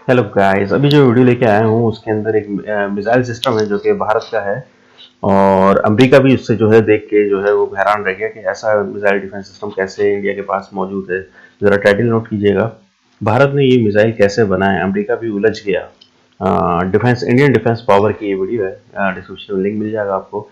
Hello guys, अभी जो video लेके आया हूँ उसके अंदर एक मिसाइल सिस्टम है जो कि भारत का है। और अमेरिका भी उससे जो है देख के जो है वो हैरान रह गया कि ऐसा मिसाइल डिफेंस सिस्टम कैसे इंडिया के पास मौजूद है। ज़रा टाइटल नोट कीजिएगा, भारत ने ये मिसाइल कैसे बनाया, अमेरिका भी उलझ गया। डिफेंस इंडियन डिफेंस पावर की ये वीडियो है, डिस्क्रिप्शन में लिंक मिल जाएगा आपको।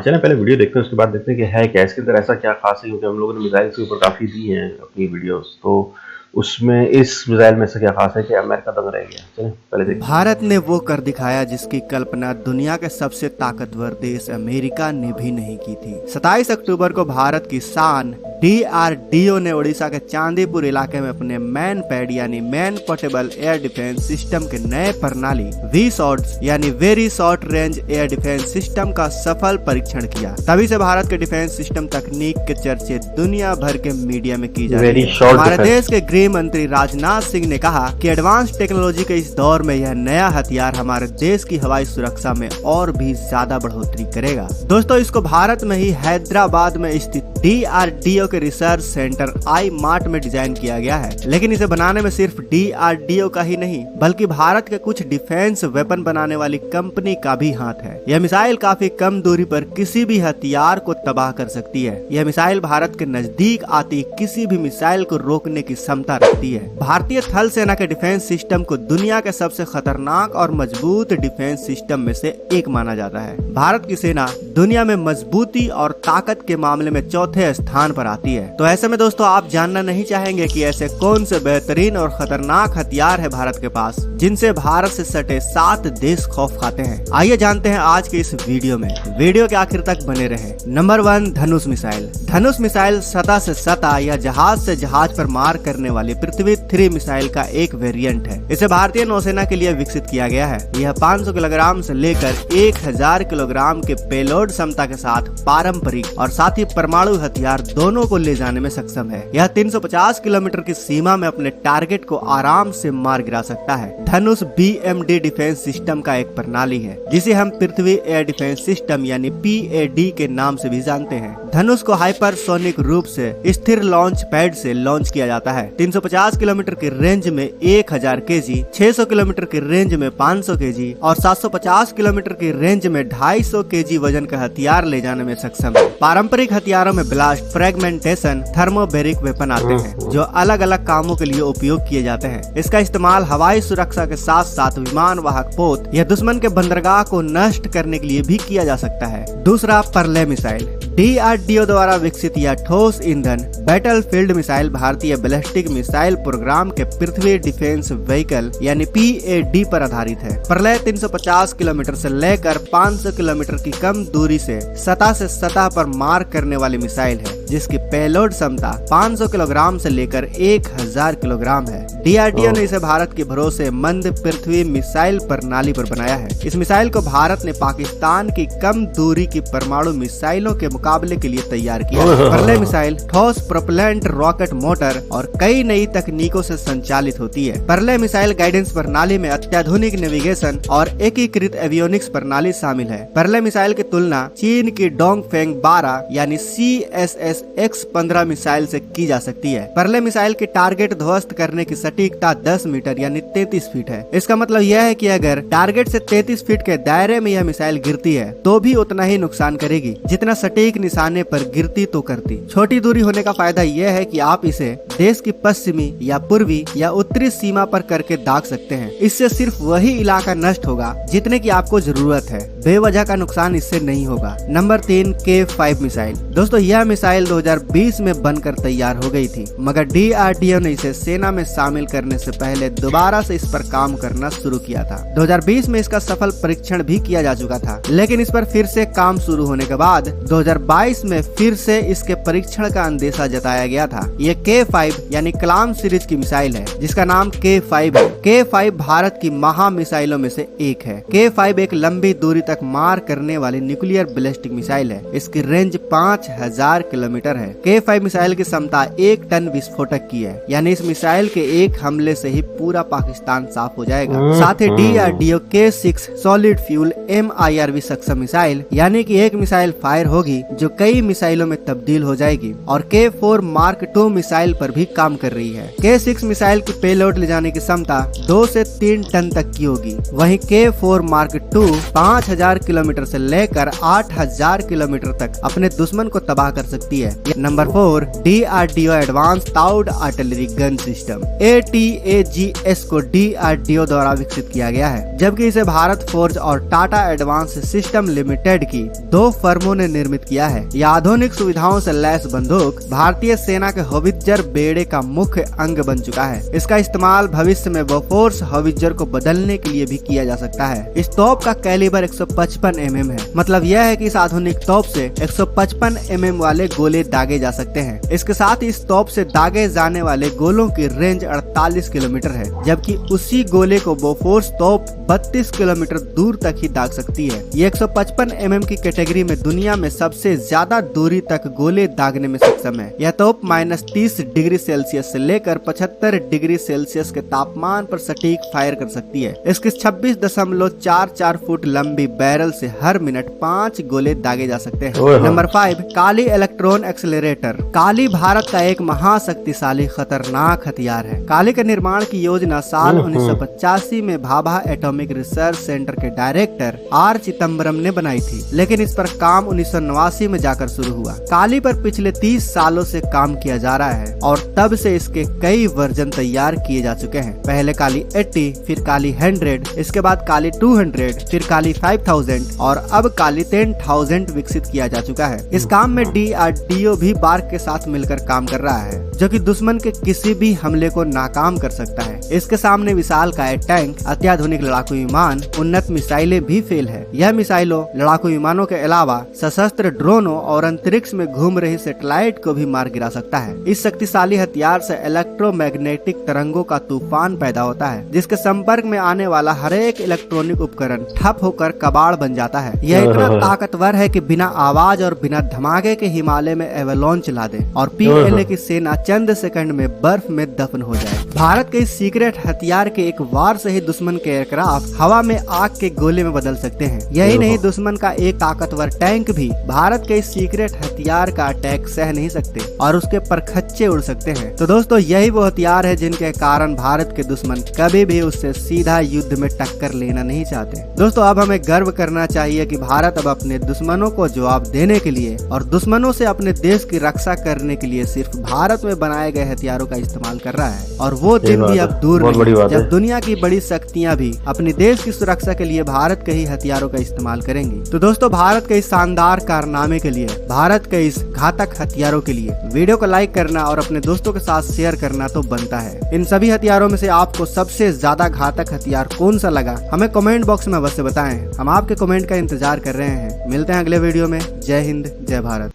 चलें पहले वीडियो देखते हैं, उसके बाद देखते हैं कि है क्या इसके अंदर, ऐसा क्या खास है, क्योंकि हम लोगों ने मिसाइल के ऊपर काफ़ी दी हैं अपनी वीडियोस, तो उसमें इस मिसाइल में से क्या खास है कि अमेरिका दंग रह गया। चलें पहले देखते हैं। भारत ने वो कर दिखाया जिसकी कल्पना दुनिया के सबसे ताकतवर देश अमेरिका ने भी नहीं की थी। 27 अक्टूबर को भारत की शान DRDO ने उड़ीसा के चांदीपुर इलाके में अपने मैन पैड यानी man portable air defence system के नए प्रणाली VSOD यानी very short range air defence system का सफल परीक्षण किया। तभी से भारत के डिफेंस सिस्टम तकनीक के चर्चे दुनिया भर के मीडिया में की जा रही है। हमारे देश के गृह मंत्री राजनाथ सिंह ने कहा कि एडवांस टेक्नोलॉजी के इस दौर में यह नया हथियार हमारे देश की हवाई सुरक्षा में और भी ज्यादा बढ़ोतरी करेगा। दोस्तों, इसको भारत में ही हैदराबाद में स्थित DRDO के रिसर्च सेंटर IMART में डिजाइन किया गया है। लेकिन इसे बनाने में सिर्फ DRDO का ही नहीं बल्कि भारत के कुछ डिफेंस वेपन बनाने वाली कंपनी का भी हाथ है। यह मिसाइल काफी कम दूरी पर किसी भी हथियार को तबाह कर सकती है। यह मिसाइल भारत के नजदीक आती किसी भी मिसाइल को रोकने की क्षमता रखती है। भारतीय थल सेना के डिफेंस सिस्टम को दुनिया के सबसे खतरनाक और मजबूत डिफेंस सिस्टम में से एक माना जाता है। भारत की सेना दुनिया में मजबूती और ताकत के मामले में चौथे स्थान पर आती है। तो ऐसे में दोस्तों, आप जानना नहीं चाहेंगे कि ऐसे कौन से बेहतरीन और खतरनाक हथियार है भारत के पास जिनसे भारत से सटे 7 देश खौफ खाते हैं। आइए जानते हैं आज के इस वीडियो में। वीडियो के आखिर तक बने रहें। नंबर 1, धनुष मिसाइल। धनुष मिसाइल सतह से सतह या जहाज से जहाज पर मार करने वाली पृथ्वी 3 मिसाइल का एक वेरिएंट है। इसे भारतीय नौसेना के लिए विकसित किया गया है। यह 500 किलोग्राम से लेकर 1000 किलोग्राम के पेलोड क्षमता के साथ पारंपरिक और साथ ही परमाणु हथियार दोनों को ले जाने में सक्षम है। यह 350 किलोमीटर की सीमा में अपने टारगेट को आराम से मार गिरा सकता है। धनुष BMD डिफेंस सिस्टम का एक प्रणाली है जिसे हम पृथ्वी एयर डिफेंस सिस्टम यानी PAD के नाम से भी जानते हैं। धनुष को हाइपरसोनिक रूप से स्थिर लॉन्च पैड से लॉन्च किया जाता है। 350 किलोमीटर की रेंज में 1000 kg, 600 किलोमीटर की रेंज में 500 kg और 750 किलोमीटर की रेंज में 250 kg वजन का हथियार ले जाने में सक्षम है। पारंपरिक हथियारों में ब्लास्ट, फ्रेगमेंटेशन, थर्मोबेरिक वेपन आते हैं जो अलग अलग कामों के लिए उपयोग किए जाते हैं। इसका इस्तेमाल हवाई सुरक्षा के साथ साथ विमान वाहक पोत या दुश्मन के बंदरगाह को नष्ट करने के लिए भी किया जा सकता है। दूसरा, परले मिसाइल। DRDO द्वारा विकसित यह ठोस ईंधन बैटलफील्ड मिसाइल भारतीय बैलिस्टिक मिसाइल प्रोग्राम के पृथ्वी डिफेंस व्हीकल यानी PAD पर आधारित है। प्रलय 350 किलोमीटर से लेकर 500 किलोमीटर की कम दूरी से सतह पर मार करने वाली मिसाइल है जिसकी पेलोड क्षमता 500 किलोग्राम से लेकर 1000 किलोग्राम है। DRDO ने इसे भारत की भरोसेमंद पृथ्वी मिसाइल प्रणाली पर बनाया है। इस मिसाइल को भारत ने पाकिस्तान की कम दूरी की परमाणु मिसाइलों के मुकाबले के लिए तैयार किया। प्रलय मिसाइल ठोस प्रोपेलेंट रॉकेट मोटर और कई नई तकनीकों से संचालित होती है। प्रलय मिसाइल गाइडेंस प्रणाली में अत्याधुनिक नेविगेशन और एकीकृत एवियोनिक्स प्रणाली शामिल है। प्रलय मिसाइल की तुलना चीन की डोंगफेंग 12 यानी CSS-X-15 मिसाइल से की जा सकती है। प्रलय मिसाइल की टारगेट ध्वस्त करने की सटीकता 10 मीटर यानी 33 फीट है। इसका मतलब यह है कि अगर टारगेट से 33 फीट के दायरे में यह मिसाइल गिरती है तो भी उतना ही नुकसान करेगी जितना सटीक निशाने पर गिरती तो करती। छोटी दूरी होने का फायदा यह है कि आप इसे देश की पश्चिमी या पूर्वी या उत्तरी सीमा पर करके दाग सकते हैं। इससे सिर्फ वही इलाका नष्ट होगा जितने की आपको जरूरत है, बेवजह का नुकसान इससे नहीं होगा। Number 3, K5 missile. दोस्तों, यह मिसाइल 2020 में बनकर तैयार हो गई थी, मगर DRDO ने इसे सेना में शामिल करने से पहले दोबारा से इस पर काम करना शुरू किया था। 2020 में इसका सफल परीक्षण भी किया जा चुका था, लेकिन इस पर फिर से काम शुरू होने के बाद 2022 में फिर से इसके परीक्षण का अंदेशा जताया गया था। ये K5 यानी कलाम सीरीज की मिसाइल है जिसका नाम K5 है। K5 भारत की महा मिसाइलों में से एक है। K5 एक लंबी दूरी तक मार करने वाली न्यूक्लियर बैलिस्टिक मिसाइल है। इसकी रेंज 5000 किलोमीटर है। K5 मिसाइल की क्षमता 1 टन विस्फोटक की है, यानी इस मिसाइल के एक हमले से ही पूरा पाकिस्तान साफ हो जाएगा। साथ ही DRDO K6 solid fuel MIRV सक्षम मिसाइल यानी कि एक मिसाइल फायर होगी जो कई मिसाइलों में तब्दील हो हो जाएगी और K4 मार्क 2 मिसाइल पर भी काम कर रही है। K6 मिसाइल की पेलोड ले जाने की क्षमता 2 से 3 टन तक की होगी। वहीं K4 मार्क 2 5000 किलोमीटर से लेकर 8000 किलोमीटर तक अपने दुश्मन को तबाह कर सकती है। Number 4, DRDO advance towed artillery gun system ATAGS को DRDO द्वारा विकसित किया गया है, जबकि इसे भारत फोर्ज और टाटा एडवांस सिस्टम लिमिटेड की 2 फर्मों ने निर्मित किया है। यह आधुनिक सुविधाओं से लैस बंदूक भारतीय सेना के हवित्जर बेड़े का मुख्य अंग बन चुका है। इसका इस्तेमाल भविष्य में बोफोर्स हवित्जर को बदलने के लिए भी किया जा सकता है। इस तोप का कैलिबर 155 mm है। मतलब यह है कि इस आधुनिक तोप से 155 mm वाले गोले दागे जा सकते हैं। इसके साथ इस तोप से दागे जाने वाले गोलों की रेंज 48 किलोमीटर है, जबकि उसी गोले को बोफोर्स तोप 32 किलोमीटर दूर तक ही दाग सकती है। ये 155 mm की कैटेगरी में दुनिया में सबसे ज्यादा दूरी तक गोले दागने में सक्षम है। यह तोप -30 डिग्री सेल्सियस से लेकर 75 डिग्री सेल्सियस के तापमान पर सटीक फायर कर सकती है। इसकी 26.44 फुट लंबी बैरल से हर मिनट 5 गोले दागे जा सकते हैं। नंबर 5, काली इलेक्ट्रॉन एक्सेलरेटर। काली भारत का एक महाशक्तिशाली खतरनाक हथियार है। काली के निर्माण की योजना साल 1985 में भाभा एटॉमिक रिसर्च सेंटर के डायरेक्टर R चिदम्बरम ने बनाई थी, लेकिन इस पर काम 1989 में जाकर शुरू हुआ। काली पर पिछले 30 सालों से काम किया जा रहा है और तब से इसके कई वर्जन तैयार किए जा चुके हैं। पहले काली 80, फिर काली 100, इसके बाद काली 200, फिर काली 5000 और अब काली 10000 विकसित किया जा चुका है। इस काम में DRDO भी बार्क के साथ मिलकर काम कर रहा है, जो कि दुश्मन के किसी भी हमले को नाकाम कर सकता है। इसके सामने विशालकाय टैंक, अत्याधुनिक लड़ाकू विमान, उन्नत मिसाइलें भी फेल है। यह मिसाइलों, लड़ाकू विमानों के अलावा सशस्त्र ड्रोनों और अंतरिक्ष में घूम रही सैटेलाइट को भी मार गिरा सकता है। इस शक्तिशाली हथियार से इलेक्ट्रोमैग्नेटिक तरंगों का तूफान पैदा होता है, जिसके संपर्क में आने वाला हर एक इलेक्ट्रॉनिक उपकरण ठप होकर कबाड़ बन जाता है। यह इतना ताकतवर है कि बिना आवाज और बिना धमाके के हिमालय में एवलॉन्च ला दे और PLA की सेना चंद सेकंड में बर्फ में दफन हो जाए। भारत के इस सीक्रेट हथियार के एक वार से ही दुश्मन के एयरक्राफ्ट हवा में आग के गोले में बदल सकते हैं। यही नहीं, दुश्मन का एक ताकतवर टैंक भी भारत के इस सीक्रेट हथियार का अटैक सह नहीं सकते और उसके परखच्चे उड़ सकते हैं। तो दोस्तों, यही वो हथियार है जिनके कारण भारत के दुश्मन कभी भी उससे सीधा युद्ध में टक्कर लेना नहीं चाहते। दोस्तों, अब हमें गर्व करना चाहिए कि भारत अब अपने दुश्मनों को जवाब देने के लिए और दुश्मनों से अपने देश की रक्षा करने के लिए सिर्फ भारत में बनाए गए हथियारों का इस्तेमाल कर रहा है। और वो दिन भी अब दूर नहीं है जब दुनिया की बड़ी शक्तियां भी अपने देश की सुरक्षा के लिए भारत के ही हथियारों का इस्तेमाल करेंगी। तो दोस्तों, भारत के इस शानदार कारनामे के लिए, भारत के इस घातक हथियारों के लिए वीडियो को लाइक करना और अपने दोस्तों के साथ शेयर करना तो बनता है। इन सभी हथियारों में से आपको सबसे ज्यादा घातक हथियार कौन सा लगा, हमें कमेंट बॉक्स में अवश्य बताएं। हम आपके कमेंट का इंतजार कर रहे हैं। मिलते हैं अगले वीडियो में। जय हिंद, जय भारत।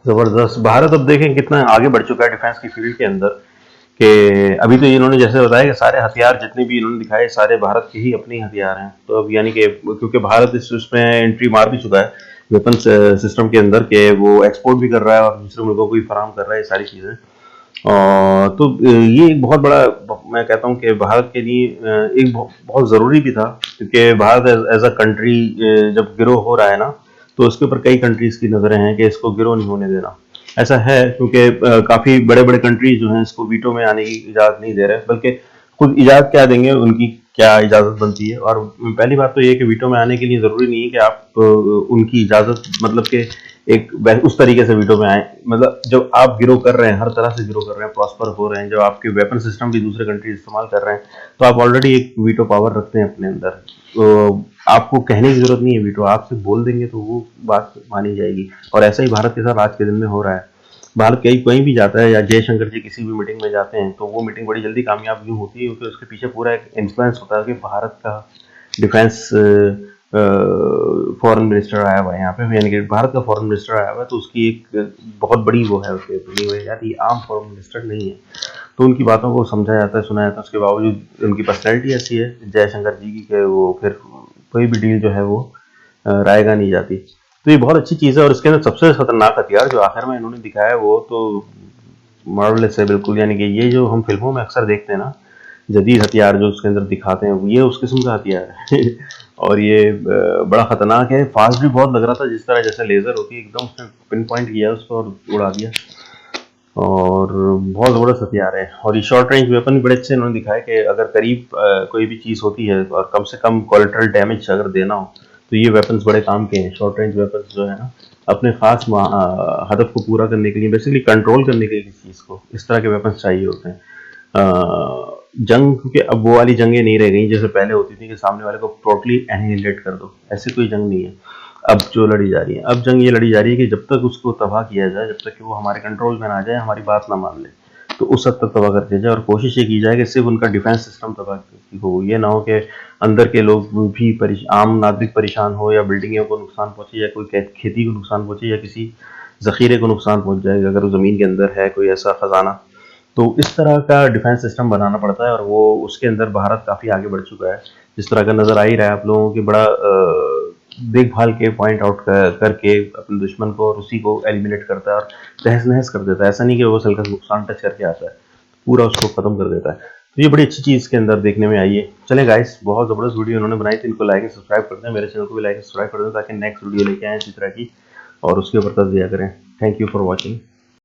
जबरदस्त। भारत अब देखें कितना आगे बढ़ चुका है डिफेंस की फील्ड के अंदर, कि अभी तो इन्होंने जैसे बताया कि सारे हथियार जितने भी इन्होंने दिखाए सारे भारत के ही अपने हथियार हैं। तो अब यानी कि क्योंकि भारत इसमें एंट्री मार भी चुका है वेपन सिस्टम के अंदर, के वो एक्सपोर्ट भी कर रहा है और दूसरे मुल्कों को भी फराहम कर रहा है ये सारी चीज़ें। और तो ये एक बहुत बड़ा, मैं कहता हूँ कि भारत के लिए एक बहुत ज़रूरी भी था, क्योंकि भारत एज अ कंट्री जब गिरो हो रहा है ना, तो उसके ऊपर कई कंट्रीज़ की नज़रें हैं कि इसको गिरो नहीं होने देना। ऐसा है क्योंकि काफ़ी बड़े बड़े कंट्रीज जो हैं इसको वीटो में आने की इजाज़त नहीं दे रहे, बल्कि खुद इजाज़त क्या देंगे, उनकी क्या इजाज़त बनती है। और पहली बात तो ये कि वीटो में आने के लिए ज़रूरी नहीं है कि आप उनकी इजाज़त, मतलब कि एक उस तरीके से वीटो में आए। मतलब जब आप गिरो कर रहे हैं, हर तरह से गिरो कर रहे हैं, प्रॉस्पर हो रहे हैं, जब आपके वेपन सिस्टम भी दूसरे कंट्री इस्तेमाल कर रहे हैं, तो आप ऑलरेडी एक वीटो पावर रखते हैं अपने अंदर। तो आपको कहने की जरूरत नहीं है, वीटो आपसे बोल देंगे तो वो बात मानी जाएगी। और ऐसा ही भारत के साथ आज के दिन में हो रहा है। भारत कहीं भी जाता है, या जयशंकर जी किसी भी मीटिंग में जाते हैं, तो वो मीटिंग बड़ी जल्दी कामयाब यूँ होती है क्योंकि उसके पीछे पूरा एक इन्फ्लुएंस होता है कि भारत का डिफेंस फॉरेन मिनिस्टर आया हुआ है यहाँ पे, यानी कि भारत का फॉरेन मिनिस्टर आया हुआ है, तो उसकी एक बहुत बड़ी वो है उसके बनी हुई यार, ये आम फॉरेन मिनिस्टर नहीं है। तो उनकी बातों को समझा जाता है, सुना जाता है। उसके बावजूद उनकी पर्सनैलिटी ऐसी है जयशंकर जी की कि वो फिर कोई भी डील जो है वो रायगा नहीं जाती। तो ये बहुत अच्छी चीज़ है। और इसके अंदर सबसे खतरनाक हथियार जो आखिर में इन्होंने दिखाया वो तो मार्वलेस है बिल्कुल। यानी कि ये जो हम फिल्मों में अक्सर देखते हैं ना, जदीद हथियार जो उसके अंदर दिखाते हैं, ये उस किस्म का हथियार है। और ये बड़ा खतरनाक है, फास्ट भी बहुत लग रहा था, जिस तरह जैसे लेजर होती है एकदम उसने पिन पॉइंट किया उसको और उड़ा दिया। और बहुत ज़बरदस्त हथियार है, और ये शॉर्ट रेंज वेपन भी बड़े अच्छे इन्होंने दिखाया कि अगर करीब कोई भी चीज़ होती है और कम से कम कोलेटरल डैमेज अगर देना हो तो ये वेपन्स बड़े काम के हैं। शॉर्ट रेंज वेपन्स जो है ना, अपने खास हदफ को पूरा करने के लिए, बेसिकली कंट्रोल करने के लिए किसी चीज़ को, इस तरह के वेपन्स चाहिए होते हैं। जंग, क्योंकि अब वो वाली जंगें नहीं रह गई जैसे पहले होती थी कि सामने वाले को टोटली एनिहिलेट कर दो, ऐसी कोई जंग नहीं है अब जो लड़ी जा रही है। अब जंग ये लड़ी जा रही है कि जब तक उसको तबाह किया जाए, जब तक कि वो हमारे कंट्रोल में ना आ जाए, हमारी बात ना मान ले, तो उस हद तक तबाह कर दिया जाए। और कोशिश ये की जाए कि सिर्फ उनका डिफेंस सिस्टम तबाह हो, ये ना हो कि अंदर के लोग भी आम नागरिक परेशान हो, या बिल्डिंगों को नुकसान पहुंचे, या कोई खेती को नुकसान पहुंचे, या किसी जखीरे को नुकसान पहुंच जाए अगर वो ज़मीन के अंदर है कोई ऐसा खजाना। तो इस तरह का डिफेंस सिस्टम बनाना पड़ता है, और वो उसके अंदर भारत काफ़ी आगे बढ़ चुका है, जिस तरह का नज़र आ ही रहा है आप लोगों की। बड़ा देखभाल के पॉइंट आउट करके अपने दुश्मन को और उसी को एलिमिनेट करता है और तहस नहस कर देता है। ऐसा नहीं कि वो हल्का नुकसान टच करके आता है, पूरा उसको खत्म कर देता है। तो ये बड़ी अच्छी चीज़ के अंदर देखने में आई है। चले गाइस, बहुत ज़बरदस्त वीडियो उन्होंने बनाई थी, इनको लाइक एंड सब्सक्राइब कर दें, मेरे चैनल को भी लाइक एंड सब्सक्राइब कर दें ताकि नेक्स्ट वीडियो लेके आएँ इसी तरह की, और उसके ऊपर तज दिया करें। Thank you for watching.